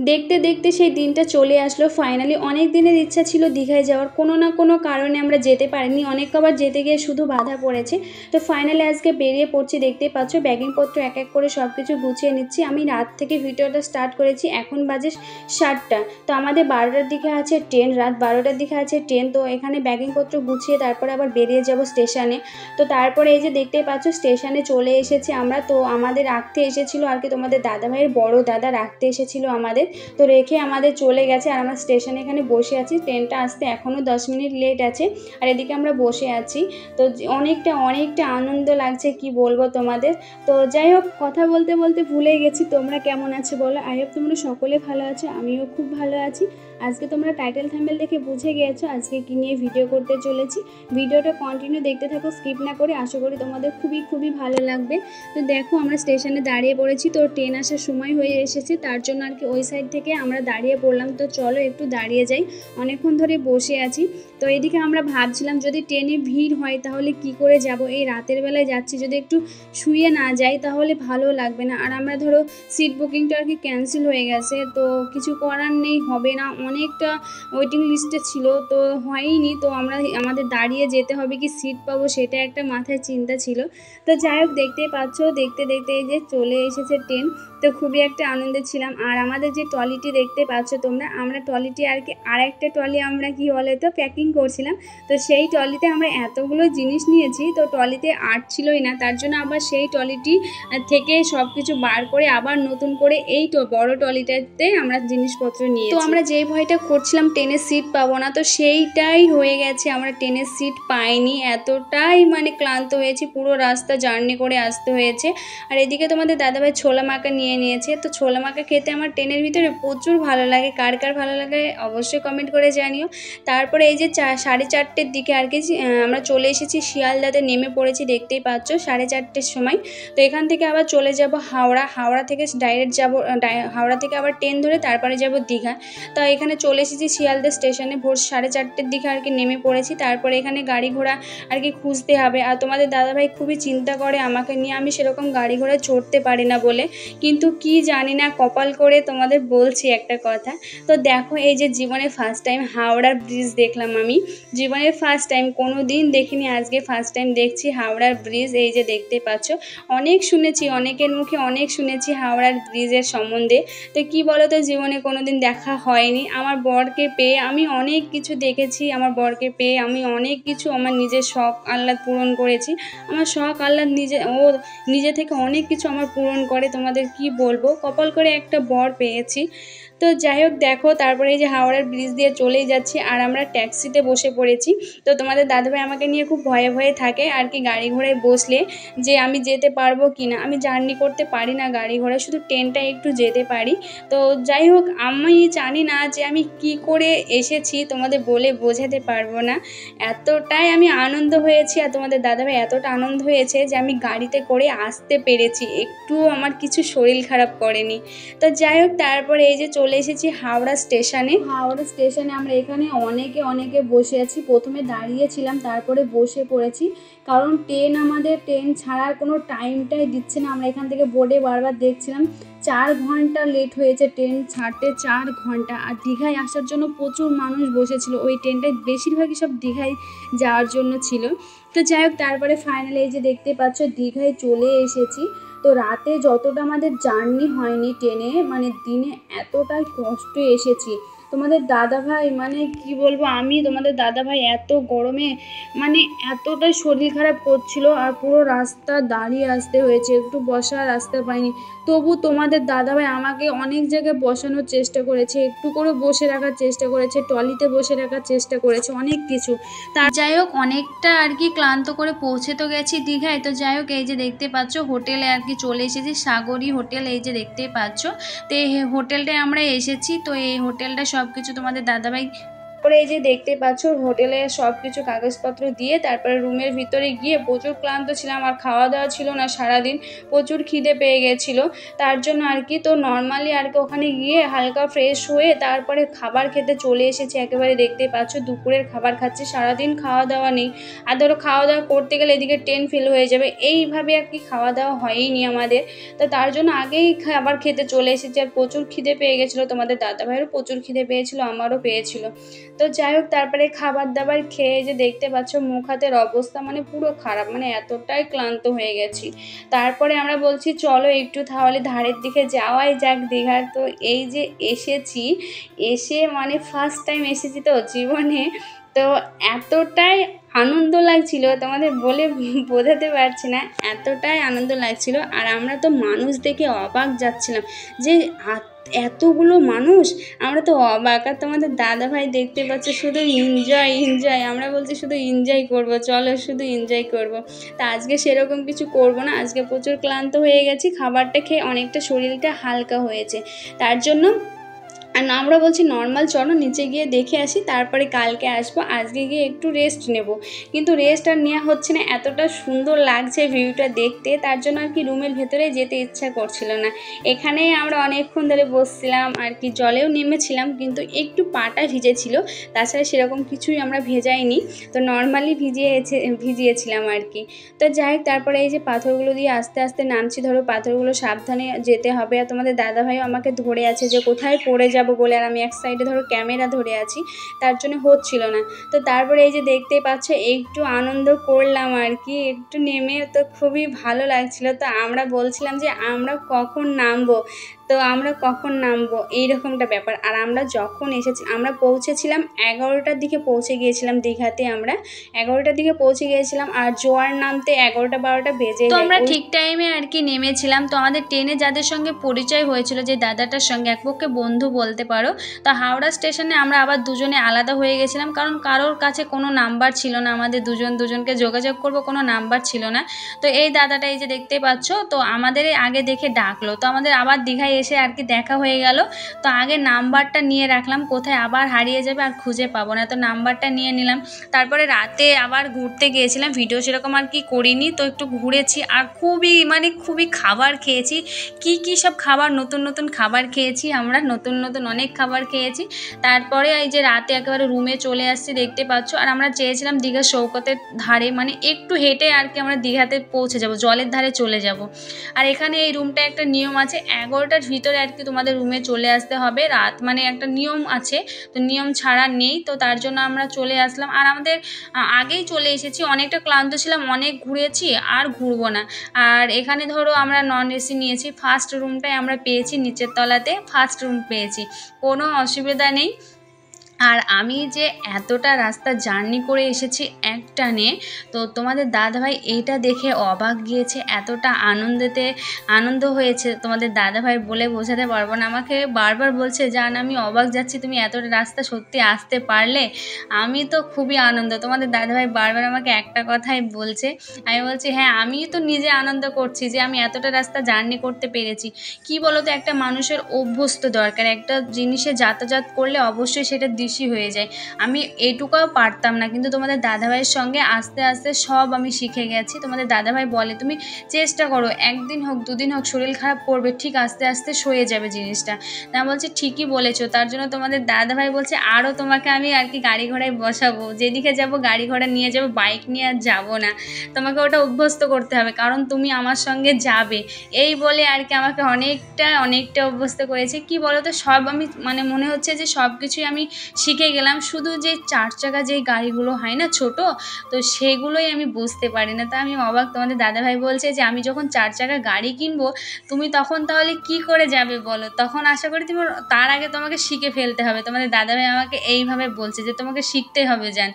দেখতে দেখতে সেই দিনটা চলে আসলো ফাইনালি। অনেক দিনের ইচ্ছা ছিল দীঘায় যাওয়ার, কোনো না কোনো কারণে আমরা যেতে পারিনি, অনেক কবার যেতে গিয়ে শুধু বাধা পড়েছে। তো ফাইনালি আজকে বেরিয়ে পড়ছি, দেখতেই পাচ্ছ ব্যাগিংপত্র এক এক করে সব কিছু গুছিয়ে নিচ্ছি। আমি রাত থেকে ভিডিওটা স্টার্ট করেছি, এখন বাজে 7টা। তো আমাদের 12টার দিকে আছে ট্রেন, রাত 12টার দিকে আছে ট্রেন। তো এখানে ব্যাগিংপত্র গুছিয়ে তারপরে আবার বেরিয়ে যাব স্টেশনে। তো তারপরে এই যে দেখতেই পাচ্ছ স্টেশনে চলে এসেছি আমরা। তো আমাদের রাখতে এসেছিলো আর কি তোমাদের দাদাভাইয়ের বড় দাদা রাখতে এসেছিলো আমাদের, তো রেখে আমাদের চলে গেছে। আর আমরা স্টেশনে এখানে বসে আছি, ট্রেনটা আসতে এখনও 10 মিনিট লেট আছে। আর এদিকে আমরা বসে আছি। তো অনেকটা আনন্দ লাগছে, কি বলবো তোমাদের। তো যাই হোক, কথা বলতে বলতে ভুলে গেছি তোমরা কেমন আছো বলো। আই হোপ তোমরা সকলে ভালো আছো, আমিও খুব ভালো আছি। আজকে তোমরা টাইটেল থাম্বনেল দেখে বুঝে গিয়েছো আজকে কী নিয়ে ভিডিও করতে চলেছি। ভিডিওটা কন্টিনিউ দেখতে থাকো, স্কিপ না করে। আশা করি তোমাদের খুবই ভালো লাগবে। তো দেখো আমরা স্টেশনে দাঁড়িয়ে পড়েছি, তো ট্রেন আসার সময় হয়ে এসেছে, তার জন্য আর কি ওই সাইড থেকে আমরা দাঁড়িয়ে পড়লাম। তো চলো একটু দাঁড়িয়ে যাই, অনেকক্ষণ ধরে বসে আছি। তো এদিকে আমরা ভাবছিলাম যদি ট্রেনে ভিড় হয় তাহলে কি করে যাব, এই রাতের বেলায় যাচ্ছি, যদি একটু শুয়ে না যাই তাহলে ভালো লাগবে না। আর আমরা ধরো সিট বুকিংটা আর কি ক্যান্সেল হয়ে গেছে, তো কিছু করার নেই, হবে না, অনেকটা ওয়েটিং লিস্টে ছিল, তো হয়নি। তো আমাদের দাঁড়িয়ে যেতে হবে, কি সিট পাবো সেটা একটা মাথায় চিন্তা ছিল। তো যাই হোক, দেখতেই পাচ্ছ দেখতে দেখতে এই যে চলে এসেছে ট্রেন। তো খুবই একটা আনন্দে ছিলাম। আর আমাদের যে ট্রলিটি দেখতে পাচ্ছ তোমরা, আমরা ট্রলিটি আর কি আরেকটা ট্রলি আমরা কি বলে তো প্যাকিং করছিলাম। তো সেই ট্রলিতে আমরা এতগুলো জিনিস নিয়েছি, তো ট্রলিতে ছিলই না, তার জন্য আবার সেই ট্রলিটি থেকে সব কিছু বার করে আবার নতুন করে এই বড় ট্রলিটাতে আমরা জিনিসপত্র নিয়েছি। তো আমরা যেই ভয়টা করছিলাম ট্রেনের সিট পাবো না, তো সেইটাই হয়ে গেছে, আমরা ট্রেনের সিট পাইনি। এতটাই মানে ক্লান্ত হয়েছি, পুরো রাস্তা জার্নি করে আসতে হয়েছে। আর এদিকে তোমাদের দাদাভাই ছোলা মাখা নিয়ে নিয়েছে। তো ছোলা মাখা খেতে আমার ট্রেনের ভিতরে প্রচুর ভালো লাগে, কার কার ভালো লাগে অবশ্যই কমেন্ট করে জানিও। তারপরে এই যে 4:30টের দিকে আর কি আমরা চলে এসেছি শিয়ালদাতে, নেমে পড়েছি, দেখতেই পাচ্ছ 4:30টের সময়। তো এখান থেকে আবার চলে যাব হাওড়া থেকে ডাইরেক্ট যাব, হাওড়া থেকে আবার ট্রেন ধরে তারপরে যাব দীঘা। তো এখানে চলে এসেছি শিয়ালদা স্টেশনে, ভোর 4:30টের দিকে আর কি নেমে পড়েছি। তারপরে এখানে গাড়ি ঘোড়া আর কি খুঁজতে হবে। আর তোমাদের দাদাভাই খুবই চিন্তা করে আমাকে নিয়ে, আমি সেরকম গাড়ি ঘোড়া চড়তে পারি না বলে, কিন্তু কি জানি না কপাল করে তোমাদের বলছি একটা কথা। তো দেখো এই যে জীবনে ফার্স্ট টাইম হাওড়ার ব্রিজ দেখলাম, আমি জীবনের ফার্স্ট টাইম, কোনো দিন দেখিনি, আজকে ফার্স্ট টাইম দেখছি হাওড়ার ব্রিজ। এই যে দেখতে পাচ্ছ, অনেক শুনেছি, অনেকের মুখে অনেক শুনেছি হাওড়ার ব্রিজের সম্বন্ধে। তো কি বলো তো, জীবনে কোনো দিন দেখা হয়নি। আমার বরকে পেয়ে আমি অনেক কিছু দেখেছি, আমার বরকে পেয়ে আমি অনেক কিছু আমার নিজের শখ আহ্লাদ পূরণ করেছি। আমার শখ আহ্লাদ নিজে থেকে অনেক কিছু আমার পূরণ করে, তোমাদের কি বলবো, কপাল করে একটা বর পেয়েছি। তো যাই হোক দেখো, তারপরে এই যে হাওড়ার ব্রিজ দিয়ে চলেই যাচ্ছি, আর আমরা ট্যাক্সিতে বসে পড়েছি। তো তোমাদের দাদাভাই আমাকে নিয়ে খুব ভয়ে থাকে আর কি, গাড়ি ঘোড়ায় বসলে যে আমি যেতে পারবো কি না। আমি জার্নি করতে পারি না গাড়ি ঘোড়ায়, শুধু ট্রেনটায় একটু যেতে পারি। তো যাই হোক, আমি জানি না যে আমি কি করে এসেছি, তোমাদের বলে বোঝাতে পারবো না। এতটাই আমি আনন্দ হয়েছি, আর তোমাদের দাদাভাই এতটা আনন্দ হয়েছে যে আমি গাড়িতে করে আসতে পেরেছি, একটুও আমার কিছু শরীর খারাপ করেনি। তো যাই হোক, তারপরে এই যে চলে এসেছি হাওড়া স্টেশনে। আমরা এখানে অনেকে বসে আছি, প্রথমে দাঁড়িয়েছিলাম তারপরে বসে পড়েছি, কারণ ট্রেন ছাড়ার কোনো টাইমটাই দিচ্ছে না। আমরা এখান থেকে বোর্ডে বারবার দেখছিলাম 4 ঘন্টা লেট হয়েছে ট্রেন ছাড়তে, 4 ঘন্টা। আর দীঘায় আসার জন্য প্রচুর মানুষ বসেছিল, ওই ট্রেনটায় বেশিরভাগই সব দীঘায় যাওয়ার জন্য ছিল। তো যাই হোক, তারপরে ফাইনালি এই যে দেখতে পাচ্ছ দীঘায় চলে এসেছি। তো রাতে যতটা আমাদের জার্নি হয়নি ট্রেনে, মানে দিনে এতটাই কষ্ট এসেছি। তোমাদের দাদাভাই মানে কি বলবো, তোমাদের দাদাভাই এত গরমে মানে এতটাই শরীর খারাপ করছিল, আর পুরো রাস্তা দাঁড়িয়ে আসতে হয়েছে, একটু বসার রাস্তা পাইনি। তবু তোমাদের দাদাভাই আমাকে অনেক জায়গায় বসানোর চেষ্টা করেছে, একটু করে বসে রাখার চেষ্টা করেছে, ট্রলিতে বসে রাখার চেষ্টা করেছে, অনেক কিছু। যাই হোক, অনেকটা আর কি ক্লান্ত করে পৌঁছে তো গেছি দীঘায়। তো যাই হোক, এই যে দেখতে পাচ্ছ হোটেলে আর কি চলে এসেছি, সাগরী হোটেল, এই যে দেখতেই পাচ্ছ। তো এই হোটেলটায় আমরা এসেছি। তো এই হোটেলটা সব কিছু তোমাদের দাদাভাই পরে এই যে দেখতে পাচ্ছ হোটেলে সব কিছু কাগজপত্র দিয়ে তারপরে রুমের ভিতরে গিয়ে প্রচুর ক্লান্ত ছিলাম, আর খাওয়া দাওয়া ছিল না সারাদিন, প্রচুর খিদে পেয়ে গেছিলো। তার জন্য আর কি তো নর্মালি আর কি ওখানে গিয়ে হালকা ফ্রেশ হয়ে তারপরে খাবার খেতে চলে এসেছি। একেবারে দেখতে পাচ্ছ দুপুরের খাবার খাচ্ছি, সারাদিন খাওয়া দাওয়া নেই। আর ধরো খাওয়া দাওয়া করতে গেলে এদিকে ট্রেন ফেল হয়ে যাবে, এইভাবে আর কি খাওয়া দাওয়া হয়ইনি আমাদের। তো তার জন্য আগেই খাবার খেতে চলে এসেছি, আর প্রচুর খিদে পেয়ে গেছিলো। তোমাদের দাদাভাইয়েরও প্রচুর খিদে পেয়েছিলো, আমারও পেয়েছিল। তো যাই হোক তারপরে খাবার দাবার খেয়ে যে দেখতে পাচ্ছ মুখ হাতের অবস্থা মানে পুরো খারাপ, মানে এতটাই ক্লান্ত হয়ে গেছি। তারপরে আমরা বলছি চলো একটু তাহলে ধারের দিকে যাওয়াই যাক দীঘার। তো এই যে এসেছি, এসে মানে ফার্স্ট টাইম এসেছি তো জীবনে, তো এতটাই আনন্দ লাগছিল তোমাদের বলে বোঝাতে পারছি না, এতটাই আনন্দ লাগছিল। আর আমরা তো মানুষ দেখে অবাক যাচ্ছিলাম যে এতগুলো মানুষ, আমরা তো অবাক। আর তোমাদের দাদাভাই দেখতে পাচ্ছে শুধু এনজয় এনজয়, আমরা বলছি শুধু এনজয় করব, চলো শুধু এনজয় করব। তা আজকে সেরকম কিছু করব না, আজকে প্রচুর ক্লান্ত হয়ে গেছি, খাবারটা খেয়ে অনেকটা শরীরটা হালকা হয়েছে তার জন্য। আর আমরা বলছি নর্মাল চলো নিচে গিয়ে দেখে আসি, তারপরে কালকে আসবো, আজকে গিয়ে একটু রেস্ট নেব। কিন্তু রেস্ট আর নেওয়া হচ্ছে না, এতটা সুন্দর লাগছে ভিউটা দেখতে, তার জন্য আর কি রুমের ভেতরে যেতে ইচ্ছা করছিল না। এখানেই আমরা অনেকক্ষণ ধরে বসছিলাম আর কি, জলেও নেমেছিলাম কিন্তু একটু পাটা ভিজেছিল, তাছাড়া সেরকম কিছুই আমরা ভেজাইনি, তো নর্মালি ভিজিয়েছিলাম আর কি। তো যাই হোক তারপরে এই যে পাথরগুলো দিয়ে আস্তে আস্তে নামছি, ধরো পাথরগুলো সাবধানে যেতে হবে। আর তোমাদের দাদাভাইও আমাকে ধরে আছে যে কোথায় পড়ে যাবো বলে, আর আমি এক সাইডে ধরো ক্যামেরা ধরে আছি, তার জন্য হচ্ছিল না। তো তারপরে এই যে দেখতেই পাচ্ছ একটু আনন্দ করলাম আর কি, একটু নেমে তো খুবই ভালো লাগছিল। তো আমরা বলছিলাম যে আমরা কখন নামবো, তো আমরা কখন নামবো এইরকমটা ব্যাপার। আর আমরা যখন এসেছি আমরা পৌঁছেছিলাম 11টার দিকে পৌঁছে গিয়েছিলাম দীঘাতে, আমরা 11টার দিকে পৌঁছে গিয়েছিলাম, আর জোয়ার নামতে 11টা 12টা বেজে যায়। তো আমরা ঠিক টাইমে আর কি নেমেছিলাম। তো আমাদের ট্রেনে যাদের সঙ্গে পরিচয় হয়েছিল, যে দাদাটার সঙ্গে, এক পক্ষে বন্ধু বলতে পারো, তো হাওড়া স্টেশনে আমরা আবার দুজনে আলাদা হয়ে গেছিলাম, কারণ কারোর কাছে কোনো নাম্বার ছিল না, আমাদের দুজনকে যোগাযোগ করব কোনো নাম্বার ছিল না। তো এই দাদাটা এই যে দেখতে পাচ্ছ, তো আমাদের আগে দেখে ডাকলো, তো আমাদের আবার দীঘায় এসে আর কি দেখা হয়ে গেল। তো আগে নাম্বারটা নিয়ে রাখলাম, কোথায় আবার হারিয়ে যাবে আর খুঁজে পাবো না, তো নাম্বারটা নিয়ে নিলাম। তারপরে রাতে আবার ঘুরতে গিয়েছিলাম, ভিডিও সেরকম আর কি করিনি, তো একটু ঘুরেছি আর খুবই খাবার খেয়েছি। কি সব খাবার, নতুন নতুন খাবার খেয়েছি আমরা, নতুন অনেক খাবার খেয়েছি। তারপরে এই যে রাতে একেবারে রুমে চলে আসছি দেখতে পাচ্ছ। আর আমরা চেয়েছিলাম দীঘার সৈকতের ধারে, মানে একটু হেঁটে আর কি আমরা দীঘাতে পৌঁছে যাব, জলের ধারে চলে যাব। আর এখানে এই রুমটা একটা নিয়ম আছে, 11টার ভিতরে আর কি তোমাদের রুমে চলে আসতে হবে, রাত মানে একটা নিয়ম আছে, তো নিয়ম ছাড়া নেই। তো তার জন্য আমরা চলে আসলাম, আর আমাদের আগেই চলে এসেছি, অনেকটা ক্লান্ত ছিলাম, অনেক ঘুরেছি আর ঘুরবো না। আর এখানে ধরো আমরা নন এসি নিয়েছি, ফার্স্ট রুমটাই আমরা পেয়েছি, নিচের তলাতে ফার্স্ট রুম পেয়েছি, কোনো অসুবিধা নেই। আর আমি যে এতটা রাস্তা জার্নি করে এসেছি একটানে, তো তোমাদের দাদাভাই এইটা দেখে অবাক গিয়েছে, এতটা আনন্দ হয়েছে তোমাদের দাদাভাই বলে বোঝাতে পারবো না। আমাকে বারবার বলছে জান আমি অবাক যাচ্ছি, তুমি এতটা রাস্তা সত্যি আসতে পারলে। আমি তো খুবই আনন্দ, তোমাদের দাদাভাই বারবার আমাকে একটা কথাই বলছে, আমি বলছি হ্যাঁ আমি তো নিজে আনন্দ করছি যে আমি এতটা রাস্তা জার্নি করতে পেরেছি। কি বলো তো, একটা মানুষের অভ্যস্ত দরকার, একটা জিনিসে যাতায়াত করলে অবশ্যই সেটা হয়ে যায়। আমি এটুকুও পারতাম না, কিন্তু তোমাদের দাদাভাইয়ের সঙ্গে আস্তে আস্তে সব আমি শিখে গেছি। তোমাদের দাদাভাই বলে তুমি চেষ্টা করো, একদিন হোক দুদিন হোক শরীর খারাপ করবে, ঠিক আস্তে আস্তে সয়ে যাবে জিনিসটা। তা বলছি ঠিকই বলেছো। তার জন্য তোমাদের দাদাভাই বলছে আরও তোমাকে আমি আর কি গাড়ি ঘোড়ায় বসাবো, যেদিকে যাব গাড়ি ঘোড়া নিয়ে যাবো, বাইক নিয়ে আর যাবো না, তোমাকে ওটা অভ্যস্ত করতে হবে, কারণ তুমি আমার সঙ্গে যাবে। এই বলে আর কি আমাকে অনেকটা অভ্যস্ত করেছে। কি বলো তো, সব আমি মানে মনে হচ্ছে যে সব কিছুই আমি শিখে গেলাম, শুধু যে 4 চাকা যেই গাড়িগুলো হয় না ছোট, তো সেগুলোই আমি বুঝতে পারি না। তা আমি অবাক। তোমাদের দাদাভাই বলছে যে আমি যখন 4 চাকা গাড়ি কিনবো তুমি তখন তাহলে কি করে যাবে বলো, তখন আশা করি তুমি, তার আগে তোমাকে শিখে ফেলতে হবে। তোমাদের দাদাভাই আমাকে এইভাবে বলছে যে তোমাকে শিখতে হবে জান।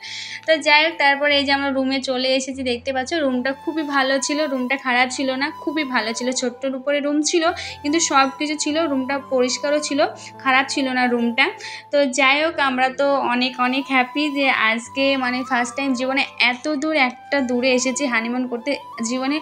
তো যাই হোক তারপরে এই যে আমরা রুমে চলে এসেছি, দেখতে পাচ্ছ রুমটা খুবই ভালো ছিল, রুমটা খারাপ ছিল না, খুবই ভালো ছিল। ছোট্টর উপরে রুম ছিল কিন্তু সব কিছু ছিল, রুমটা পরিষ্কারও ছিল, খারাপ ছিল না রুমটা। তো যাই হোক আমরা তো অনেক অনেক হ্যাপি যে আজকে মানে ফার্স্ট টাইম জীবনে এত দূর একটা দূরে এসেছি হানিমুন করতে। জীবনে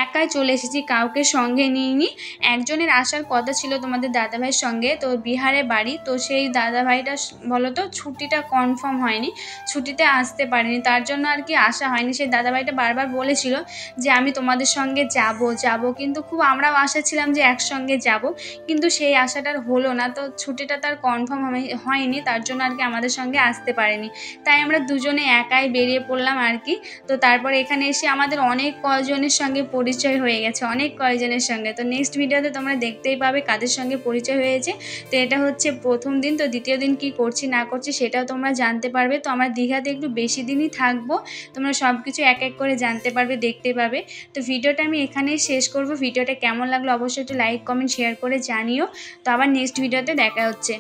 একাই চলে এসেছি, কাউকে সঙ্গে নিইনি। একজনের আসার কথা ছিল তোমাদের দাদাভাইয়ের সঙ্গে, তো বিহারে বাড়ি, তো সেই দাদাভাইটা বলো তো ছুটিটা কনফার্ম হয়নি, ছুটিতে আসতে পারেনি, তার জন্য আর কি আসা হয়নি। সেই দাদাভাইটা বারবার বলেছিল যে আমি তোমাদের সঙ্গে যাব, কিন্তু খুব আমরাও আশা ছিলাম যে একসঙ্গে যাব, কিন্তু সেই আশাটার হলো না। তো ছুটিটা তার কনফার্ম হয়নি, তার জন্য আর কি আমাদের সঙ্গে আসতে পারেনি। তাই আমরা দুজনে একাই বেরিয়ে পড়লাম আর কি। তো তারপরে এখানে এসে আমাদের অনেক কয়জনের সঙ্গে পরিচয় হয়ে গেছে, অনেক কয়জনের সঙ্গে। তো নেক্সট ভিডিওতে তোমরা দেখতেই পাবে কাদের সঙ্গে পরিচয় হয়েছে। তো এটা হচ্ছে প্রথম দিন, তো দ্বিতীয় দিন কি করছি না করছি সেটাও তোমরা জানতে পারবে। তো আমরা দীঘাতে একটু বেশি দিনই থাকবো, তোমরা সব কিছু এক এক করে জানতে পারবে, দেখতে পাবে। তো ভিডিওটা আমি এখানেই শেষ করব। ভিডিওটা কেমন লাগলো অবশ্যই একটু লাইক কমেন্ট শেয়ার করে জানিও। তো আবার নেক্সট ভিডিওতে দেখা হচ্ছে।